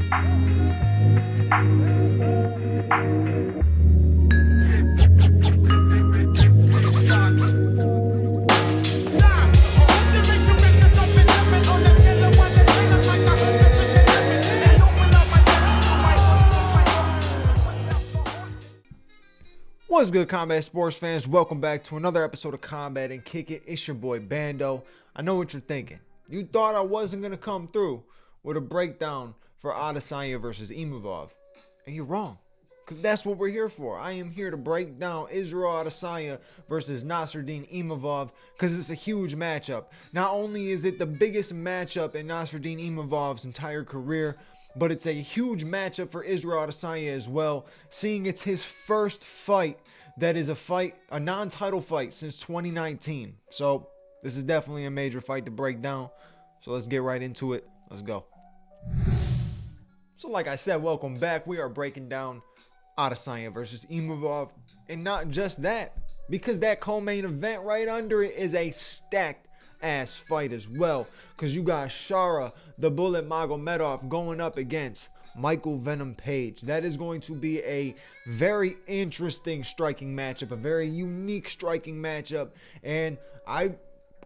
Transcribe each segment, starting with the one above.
What's good, combat sports fans? Welcome back to another episode of Combat and Kick It. It's your boy Bando. I know what you're thinking. You thought I wasn't going to come through with a breakdown for Adesanya versus Imavov. And you're wrong, because that's what we're here for. I am here to break down Israel Adesanya versus Nassourdine Imavov, because it's a huge matchup. Not only is it the biggest matchup in Nassourdine Imavov's entire career, but it's a huge matchup for Israel Adesanya as well, seeing it's his first fight that is a non-title fight since 2019. So this is definitely a major fight to break down. So let's get right into it. Let's go. So like I said, welcome back. We are breaking down Adesanya versus Imavov. And not just that, because that co-main event right under it is a stacked ass fight as well, because you got Shara the Bullet Magomedov going up against Michael Venom Page. That is going to be a very interesting striking matchup, a very unique striking matchup, and I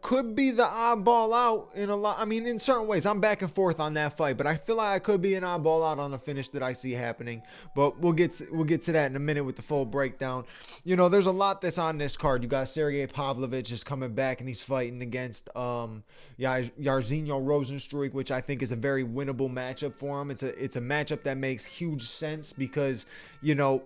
could be the oddball out in a lot. I mean, in certain ways, I'm back and forth on that fight, but I feel like I could be an oddball out on the finish that I see happening. But we'll get to that in a minute with the full breakdown. You know, there's a lot that's on this card. You got Sergey Pavlovich is coming back and he's fighting against Jairzinho Rozenstruik, which I think is a very winnable matchup for him. It's a matchup that makes huge sense because, you know,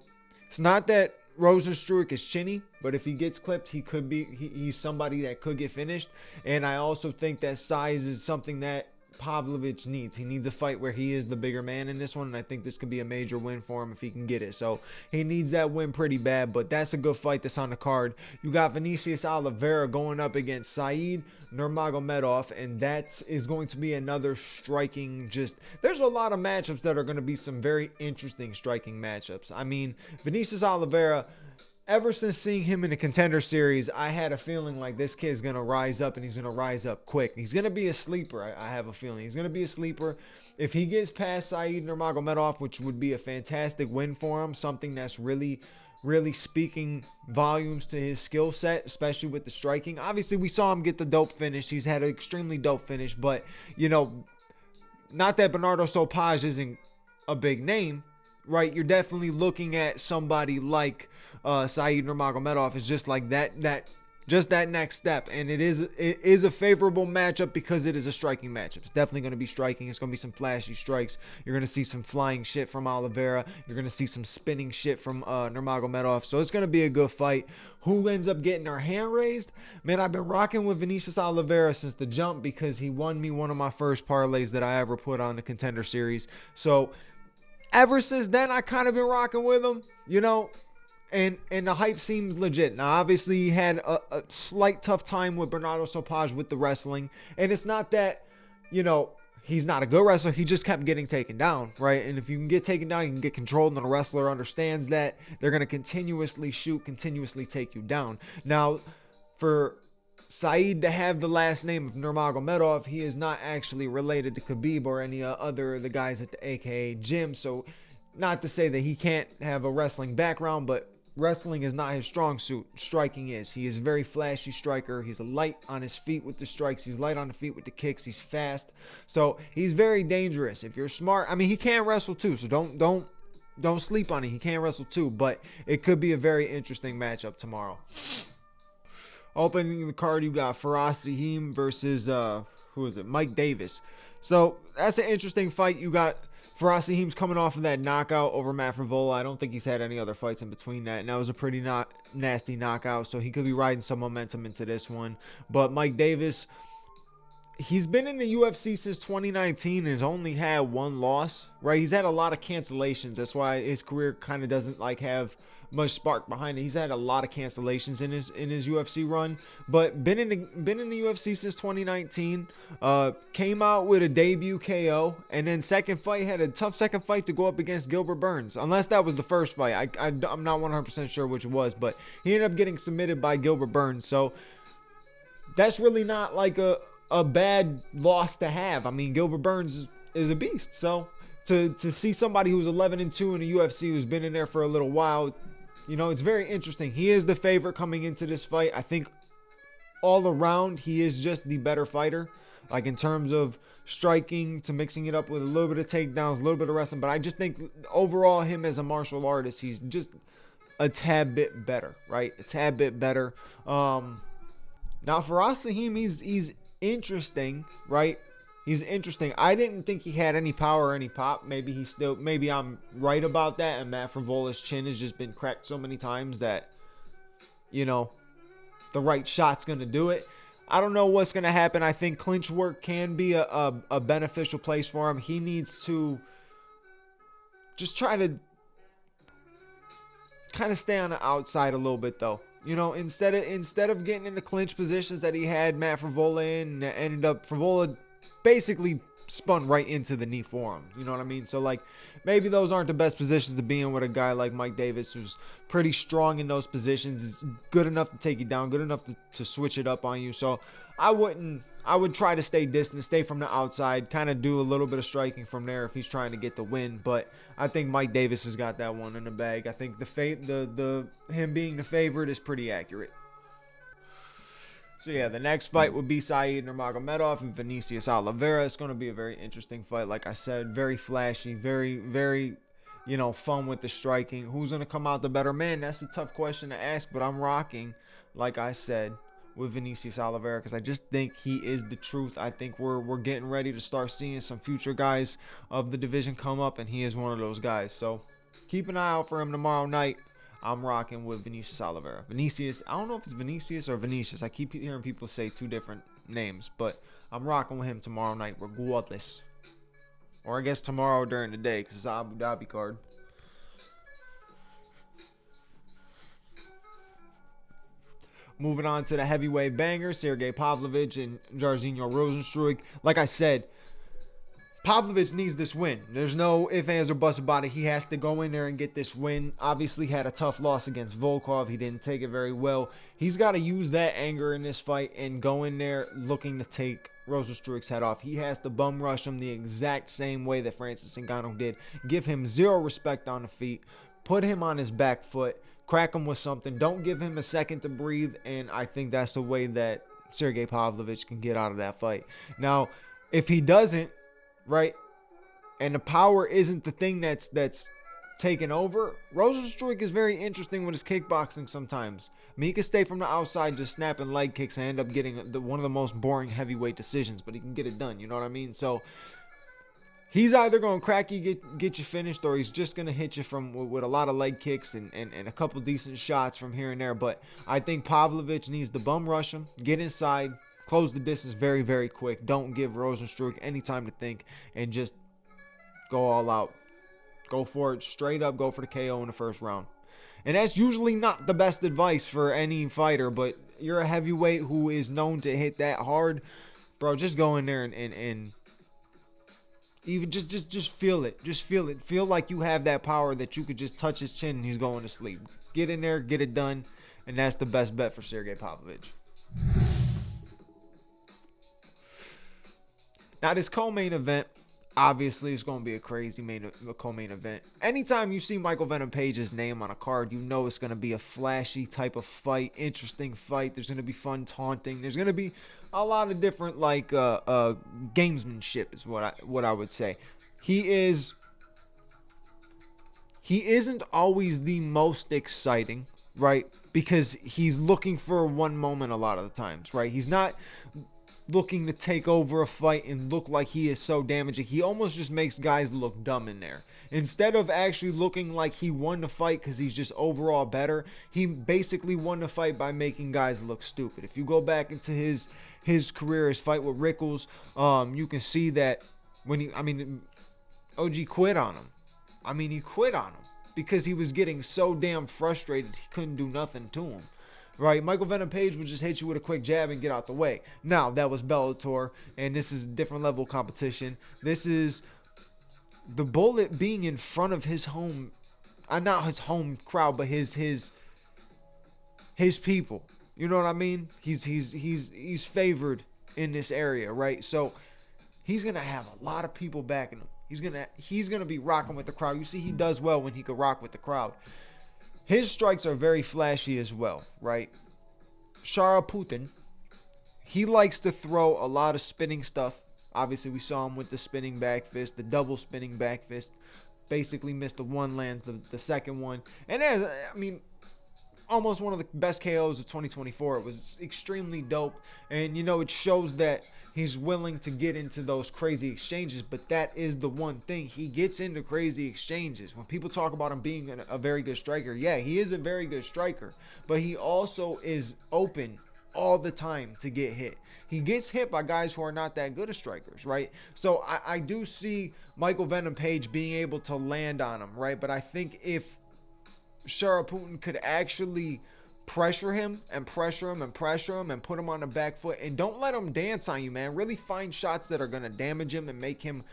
it's not that Rozenstruik is chinny, but if he gets clipped, he's somebody that could get finished. And I also think that size is something that Pavlovich needs. He needs a fight where he is the bigger man in this one, and I think this could be a major win for him if he can get it. So he needs that win pretty bad, but that's a good fight that's on the card. You got Vinicius Oliveira going up against Said Nurmagomedov, and that is going to be another striking, there's a lot of matchups that are going to be some very interesting striking matchups. I mean, Vinicius Oliveira, ever since seeing him in the Contender Series, I had a feeling like this kid's going to rise up, and he's going to rise up quick. He's going to be a sleeper, I have a feeling. He's going to be a sleeper. If he gets past Said Nurmagomedov, which would be a fantastic win for him, something that's really speaking volumes to his skill set, especially with the striking. Obviously, we saw him get the dope finish. He's had an extremely dope finish, but, you know, not that Bernardo Sopaj isn't a big name, right? You're definitely looking at somebody like Said Nurmagomedov is just like that next step, and it is a favorable matchup because it is a striking matchup. It's definitely going to be striking. It's going to be some flashy strikes. You're going to see some flying shit from Oliveira. You're going to see some spinning shit from Nurmagomedov. So it's going to be a good fight. Who ends up getting their hand raised? Man, I've been rocking with Vinicius Oliveira since the jump because he won me one of my first parlays that I ever put on the Contender Series. So ever since then, I kind of been rocking with him, you know. And the hype seems legit. Now, obviously, he had a slight tough time with Bernardo Sopaj with the wrestling. And it's not that, you know, he's not a good wrestler. He just kept getting taken down, right? And if you can get taken down, you can get controlled. And the wrestler understands that. They're going to continuously shoot, continuously take you down. Now, for Said to have the last name of Nurmagomedov, he is not actually related to Khabib or any other of the guys at the AKA gym. So, not to say that he can't have a wrestling background, but wrestling is not his strong suit. Striking is. He is a very flashy striker. He's light on his feet with the strikes. He's light on the feet with the kicks. He's fast. So he's very dangerous. If you're smart, I mean, he can wrestle too. So don't sleep on it. He can wrestle too. But it could be a very interesting matchup tomorrow. Opening the card, you got Faraz Sahim versus Mike Davis. So that's an interesting fight. You got Faraz Sahim's coming off of that knockout over Matt Frivola. I don't think he's had any other fights in between that. And that was a pretty nasty knockout. So he could be riding some momentum into this one. But Mike Davis, he's been in the UFC since 2019 and has only had one loss, right? He's had a lot of cancellations. That's why his career kind of doesn't have much spark behind it. He's had a lot of cancellations in his UFC run, but been in the UFC since 2019. Came out with a debut KO, and then second fight had a tough second fight to go up against Gilbert Burns. Unless that was the first fight, I'm not 100% sure which it was, but he ended up getting submitted by Gilbert Burns. So that's really not like a bad loss to have. I mean, Gilbert Burns is a beast, so to see somebody who's 11-2 in the UFC, who's been in there for a little while, you know, it's very interesting. He is the favorite coming into this fight. I think all around, he is just the better fighter. Like in terms of striking, to mixing it up with a little bit of takedowns, a little bit of wrestling. But I just think overall, him as a martial artist, he's just a tad bit better, right? A tad bit better. Now for Asaheem, he's interesting, right? He's interesting. I didn't think he had any power or any pop. Maybe I'm right about that. And Matt Frivola's chin has just been cracked so many times that, you know, the right shot's going to do it. I don't know what's going to happen. I think clinch work can be a beneficial place for him. He needs to just try to kind of stay on the outside a little bit, though. You know, instead of getting into clinch positions that he had Matt Frivola in, ended up Frivola basically spun right into the knee for him. You know what I mean? So, like, maybe those aren't the best positions to be in with a guy like Mike Davis, who's pretty strong in those positions, is good enough to take you down, good enough to switch it up on you. So I would try to stay distant, stay from the outside, kind of do a little bit of striking from there if he's trying to get the win. But I think Mike Davis has got that one in the bag. I think him being the favorite is pretty accurate. So yeah, the next fight would be Said Nurmagomedov and Vinicius Oliveira. It's going to be a very interesting fight. Like I said, very flashy, very, very, you know, fun with the striking. Who's going to come out the better man? That's a tough question to ask, but I'm rocking, like I said, with Vinicius Oliveira because I just think he is the truth. I think we're getting ready to start seeing some future guys of the division come up, and he is one of those guys. So keep an eye out for him tomorrow night. I'm rocking with Vinicius Oliveira. Vinicius, I don't know if it's Vinicius or Vinicius. I keep hearing people say two different names, but I'm rocking with him tomorrow night regardless. Or I guess tomorrow during the day because it's an Abu Dhabi card. Moving on to the heavyweight banger, Sergey Pavlovich and Jairzinho Rozenstruik. Like I said, Pavlovich needs this win. There's no ifs, ands, or buts about it. He has to go in there and get this win. Obviously had a tough loss against Volkov. He didn't take it very well. He's got to use that anger in this fight and go in there looking to take Rozenstruik's head off. He has to bum rush him the exact same way that Francis Ngannou did. Give him zero respect on the feet. Put him on his back foot. Crack him with something. Don't give him a second to breathe. And I think that's the way that Sergey Pavlovich can get out of that fight. Now, if he doesn't, right, and the power isn't the thing that's taken over, Rozenstruik is very interesting with his kickboxing sometimes. I mean, he can stay from the outside just snapping leg kicks and end up getting one of the most boring heavyweight decisions, but he can get it done, you know what I mean? So he's either going to crack you, get you finished, or he's just going to hit you with a lot of leg kicks and a couple decent shots from here and there. But I think Pavlovich needs to bum rush him, get inside, close the distance very, very quick. Don't give Rozenstruik any time to think and just go all out. Go for it straight up. Go for the KO in the first round. And that's usually not the best advice for any fighter, but you're a heavyweight who is known to hit that hard. Bro, just go in there and even just feel it. Just feel it. Feel like you have that power that you could just touch his chin and he's going to sleep. Get in there, get it done, and that's the best bet for Sergey Pavlovich. Now, this co-main event, obviously, is going to be a crazy co-main event. Anytime you see Michael Venom Page's name on a card, you know it's going to be a flashy type of fight, interesting fight. There's going to be fun taunting. There's going to be a lot of different, like, gamesmanship is what I would say. He isn't always the most exciting, right? Because he's looking for one moment a lot of the times, right? He's not looking to take over a fight and look like he is so damaging. He almost just makes guys look dumb in there. Instead of actually looking like he won the fight because he's just overall better, he basically won the fight by making guys look stupid. If you go back into his career, his fight with Rickles, you can see that when OG quit on him. He quit on him because he was getting so damn frustrated he couldn't do nothing to him. Right, Michael Venom Page would just hit you with a quick jab and get out the way. Now, that was Bellator, and this is a different level of competition. This is the Bullet being in front of his home, not his home crowd, but his people. You know what I mean? He's favored in this area, right? So he's gonna have a lot of people backing him. He's gonna be rocking with the crowd. You see, he does well when he could rock with the crowd. His strikes are very flashy as well, right? Putin, he likes to throw a lot of spinning stuff. Obviously, we saw him with the spinning back fist, the double spinning back fist. Basically missed the one, lands the second one. And almost one of the best KOs of 2024. It was extremely dope. And, it shows that he's willing to get into those crazy exchanges. But that is the one thing. He gets into crazy exchanges. When people talk about him being a very good striker, yeah, he is a very good striker. But he also is open all the time to get hit. He gets hit by guys who are not that good as strikers, right? So I do see Michael Venom Page being able to land on him, right? But I think if Putin could actually pressure him and pressure him and pressure him and put him on the back foot, and don't let him dance on you, man. Really find shots that are going to damage him and make him,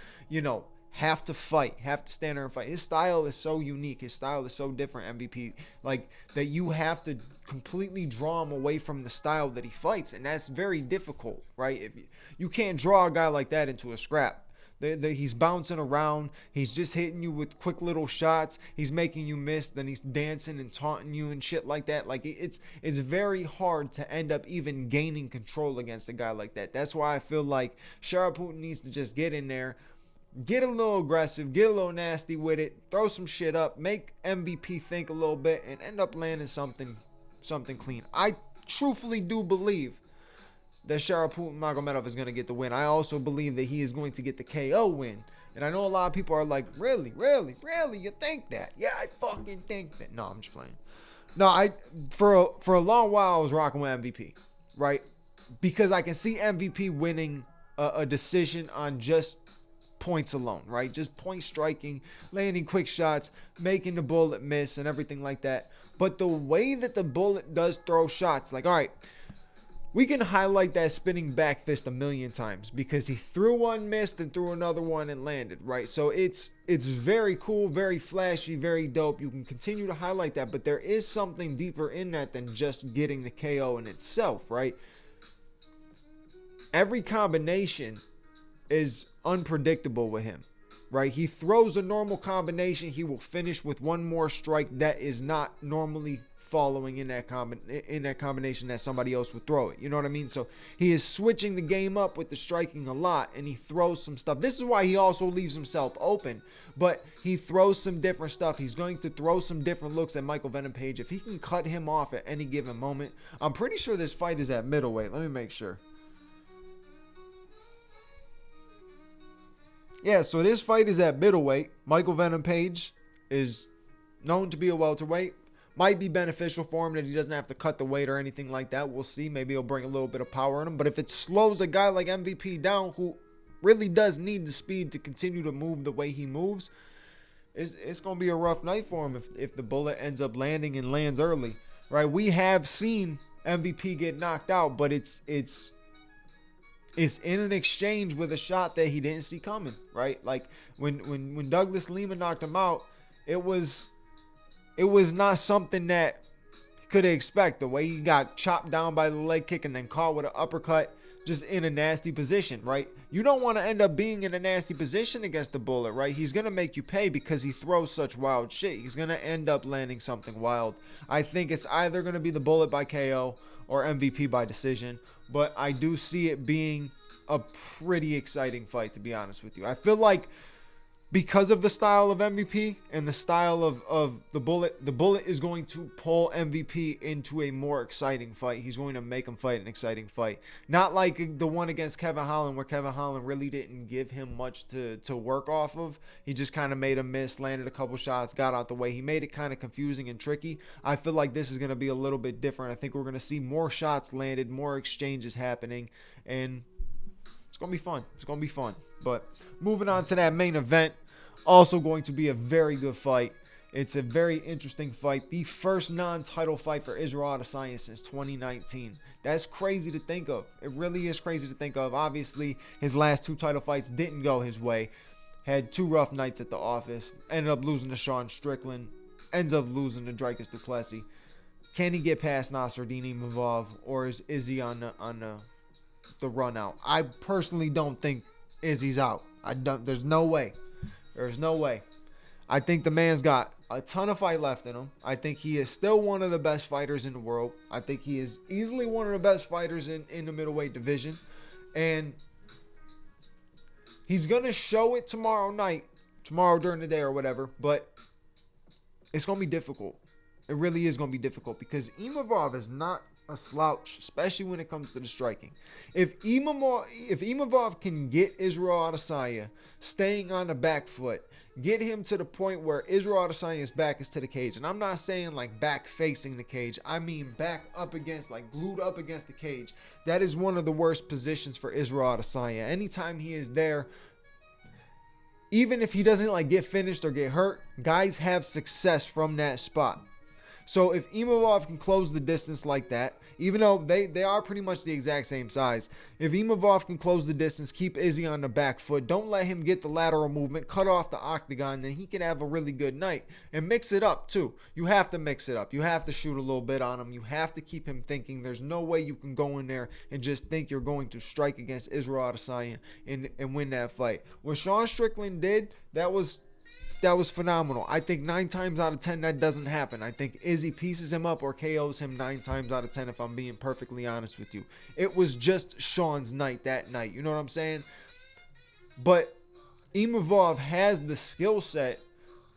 have to fight, have to stand there and fight. His style is so unique. His style is so different, MVP. Like, that you have to completely draw him away from the style that he fights. And that's very difficult, right? If you can't draw a guy like that into a scrap. He's bouncing around. He's just hitting you with quick little shots. He's making you miss. Then he's dancing and taunting you and shit like that. Like, it's very hard to end up even gaining control against a guy like that. That's why I feel like Putin needs to just get in there, get a little aggressive, get a little nasty with it, throw some shit up, make MVP think a little bit, and end up landing something clean. I truthfully do believe that Putin Magomedov is going to get the win. I also believe that he is going to get the KO win. And I know a lot of people are like, really? You think that? Yeah, I fucking think that. No, I'm just playing. No, for a long while, I was rocking with MVP, right? Because I can see MVP winning a decision on just points alone, right? Just point striking, landing quick shots, making the bullet miss and everything like that. But the way that the bullet does throw shots, like, all right, we can highlight that spinning back fist a million times because he threw one, missed, and threw another one and landed, right? So it's very cool, very flashy, very dope. You can continue to highlight that, but there is something deeper in that than just getting the KO in itself, right? Every combination is unpredictable with him, right? He throws a normal combination. He will finish with one more strike that is not normally following in that combination that somebody else would throw it. You know what I mean? So he is switching the game up with the striking a lot, and he throws some stuff. This is why he also leaves himself open, but he throws some different stuff. He's going to throw some different looks at Michael Venom Page. If he can cut him off at any given moment, I'm pretty sure this fight is at middleweight. Let me make sure. Yeah, so this fight is at middleweight. Michael Venom Page is known to be a welterweight. Might be beneficial for him that he doesn't have to cut the weight or anything like that. We'll see. Maybe he'll bring a little bit of power in him. But if it slows a guy like MVP down, who really does need the speed to continue to move the way he moves, it's going to be a rough night for him if the bullet ends up landing and lands early, right? We have seen MVP get knocked out, but it's in an exchange with a shot that he didn't see coming, right? Like when Douglas Lima knocked him out, it was not something that he could expect. The way he got chopped down by the leg kick and then caught with an uppercut, just in a nasty position, right? You don't want to end up being in a nasty position against the bullet, right? He's going to make you pay because he throws such wild shit. He's going to end up landing something wild. I think it's either going to be the bullet by KO or MVP by decision, but I do see it being a pretty exciting fight, to be honest with you. I feel like because of the style of MVP and the style of the bullet is going to pull MVP into a more exciting fight. He's going to make him fight an exciting fight. Not like the one against Kevin Holland, where Kevin Holland really didn't give him much to work off of. He just kind of made a miss, landed a couple shots, got out the way. He made it kind of confusing and tricky. I feel like this is going to be a little bit different. I think we're going to see more shots landed, more exchanges happening, and it's going to be fun. It's going to be fun. But moving on to that main event, also going to be a very good fight. It's a very interesting fight. The first non-title fight for Israel Adesanya since 2019. That's crazy to think of. It really is crazy to think of. Obviously, his last two title fights didn't go his way. Had two rough nights at the office. Ended up losing to Sean Strickland. Ends up losing to Dricus Du Plessis. Can he get past Nassourdine Imavov, or is he on the run out? I personally don't think Izzy's out. There's no way. There's no way. I think the man's got a ton of fight left in him. I think he is still one of the best fighters in the world. I think he is easily one of the best fighters in the middleweight division. And he's going to show it tomorrow night, tomorrow during the day or whatever. But it's going to be difficult. It really is going to be difficult because Imavov is not a slouch, especially when it comes to the striking. If Imavov can get Israel Adesanya staying on the back foot, get him to the point where Israel Adesanya's back is to the cage, and I'm not saying like back facing the cage, I mean back up against, like glued up against the cage. That is one of the worst positions for Israel Adesanya. Anytime he is there, even if he doesn't like get finished or get hurt, guys have success from that spot. So if Imavov can close the distance like that, even though they are pretty much the exact same size, if Imavov can close the distance, keep Izzy on the back foot, don't let him get the lateral movement, cut off the octagon, then he can have a really good night. And mix it up too. You have to mix it up. You have to shoot a little bit on him. You have to keep him thinking. There's no way you can go in there and just think you're going to strike against Israel Adesanya and win that fight. What Sean Strickland did, that was phenomenal. I think 9 times out of 10 that doesn't happen. I think Izzy pieces him up or KOs him 9 times out of 10 if I'm being perfectly honest with you. It was just Sean's night that night. You know what I'm saying? But Imavov has the skill set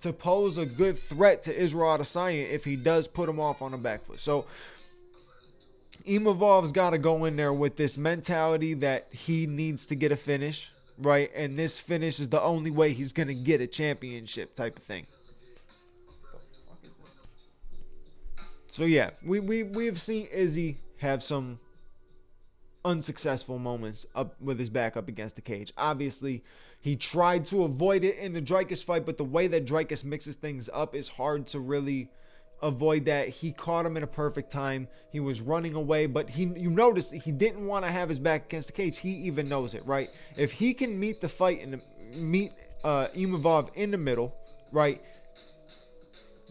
to pose a good threat to Israel Adesanya if he does put him off on the back foot. So Imavov's got to go in there with this mentality that he needs to get a finish. Right, and this finish is the only way he's going to get a championship type of thing. So yeah, we've seen Izzy have some unsuccessful moments up with his back up against the cage. Obviously, he tried to avoid it in the Dricus fight, but the way that Dricus mixes things up is hard to really avoid that. He caught him in a perfect time. He was running away, but you notice he didn't want to have his back against the cage. He even knows it, right? If he can meet the fight and meet Imavov in the middle, right?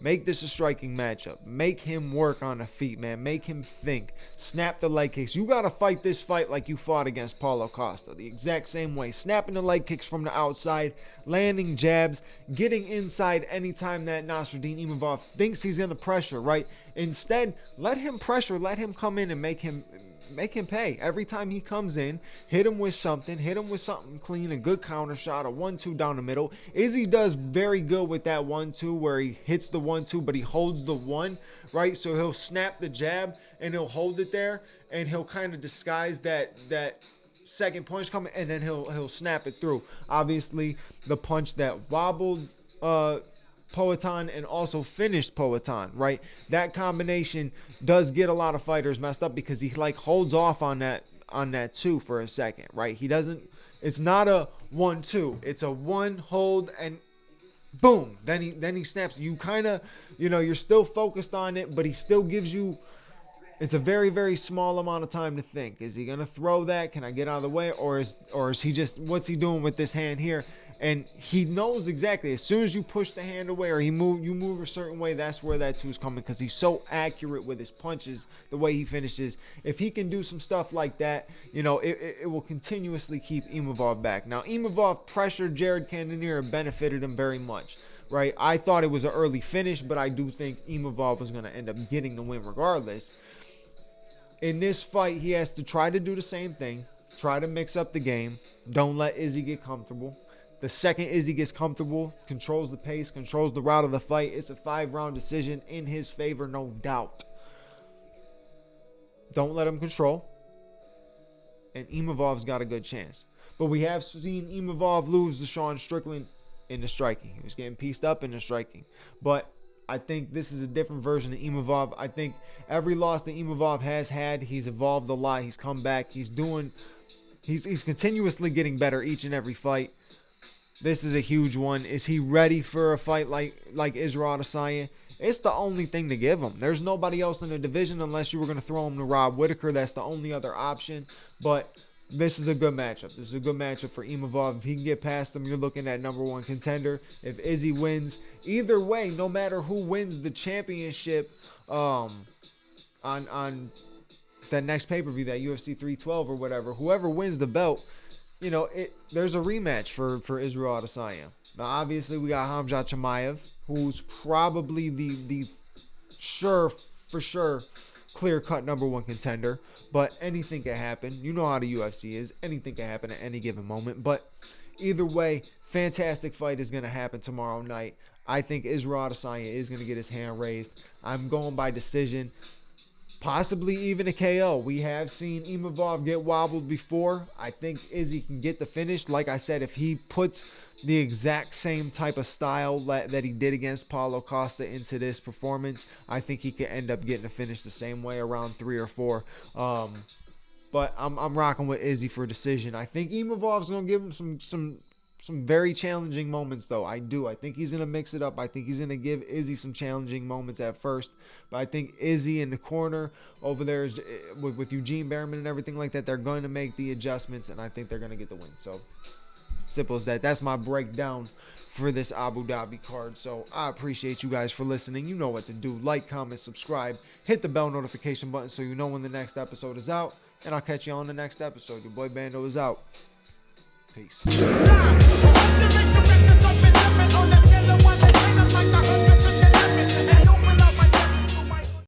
Make this a striking matchup. Make him work on the feet, man. Make him think. Snap the leg kicks. You got to fight this fight like you fought against Paulo Costa. The exact same way. Snapping the leg kicks from the outside. Landing jabs. Getting inside anytime that Nassourdine Imavov thinks he's in the pressure, right? Instead, let him pressure. Let him come in and make him pay. Every time he comes in, hit him with something clean, a good counter shot, a 1-2 down the middle. Izzy does very good with that 1-2 where he hits the 1-2, but he holds the 1, right? So he'll snap the jab and he'll hold it there and he'll kind of disguise that second punch coming, and then he'll snap it through. Obviously, the punch that wobbled Poatan and also finished Poatan, right? That combination does get a lot of fighters messed up because he like holds off on that 2 for a second, right? He doesn't, it's not a 1-2, it's a 1 hold and boom, then he snaps. You kind of, you're still focused on it, but he still gives you, it's a very, very small amount of time to think. Is he gonna throw that? Can I get out of the way? Or is he just, what's he doing with this hand here? And he knows exactly, as soon as you push the hand away or you move a certain way, that's where that 2 is coming, because he's so accurate with his punches, the way he finishes. If he can do some stuff like that, it will continuously keep Imavov back. Now, Imavov pressured Jared Cannonier and benefited him very much, right? I thought it was an early finish, but I do think Imavov was going to end up getting the win regardless. In this fight, he has to try to do the same thing, try to mix up the game. Don't let Izzy get comfortable. The second Izzy gets comfortable, controls the pace, controls the route of the fight, it's a 5-round decision in his favor, no doubt. Don't let him control. And Imavov's got a good chance. But we have seen Imavov lose to Sean Strickland in the striking. He was getting pieced up in the striking. But I think this is a different version of Imavov. I think every loss that Imavov has had, he's evolved a lot. He's come back. He's continuously getting better each and every fight. This is a huge one. Is he ready for a fight like Israel Adesanya? It's the only thing to give him. There's nobody else in the division unless you were going to throw him to Rob Whittaker. That's the only other option. But this is a good matchup. This is a good matchup for Imavov. If he can get past him, you're looking at #1 contender. If Izzy wins, either way, no matter who wins the championship on that next pay-per-view, that UFC 312 or whatever, whoever wins the belt, you know, there's a rematch for Israel Adesanya. Now, obviously, we got Khamzat Chimaev, who's probably the for sure clear-cut #1 contender. But anything can happen. You know how the UFC is. Anything can happen at any given moment. But either way, fantastic fight is going to happen tomorrow night. I think Israel Adesanya is going to get his hand raised. I'm going by decision. Possibly even a KO. We have seen Imavov get wobbled before. I think Izzy can get the finish. Like I said, if he puts the exact same type of style that he did against Paulo Costa into this performance, I think he could end up getting a finish the same way, around 3 or 4. But I'm rocking with Izzy for decision. I think Imavov's going to give him some very challenging moments, though. I do. I think he's going to mix it up. I think he's going to give Izzy some challenging moments at first. But I think Izzy in the corner over there is, with Eugene Behrman and everything like that, they're going to make the adjustments, and I think they're going to get the win. So, simple as that. That's my breakdown for this Abu Dhabi card. So, I appreciate you guys for listening. You know what to do. Like, comment, subscribe. Hit the bell notification button so you know when the next episode is out. And I'll catch you on the next episode. Your boy Bando is out. Peace.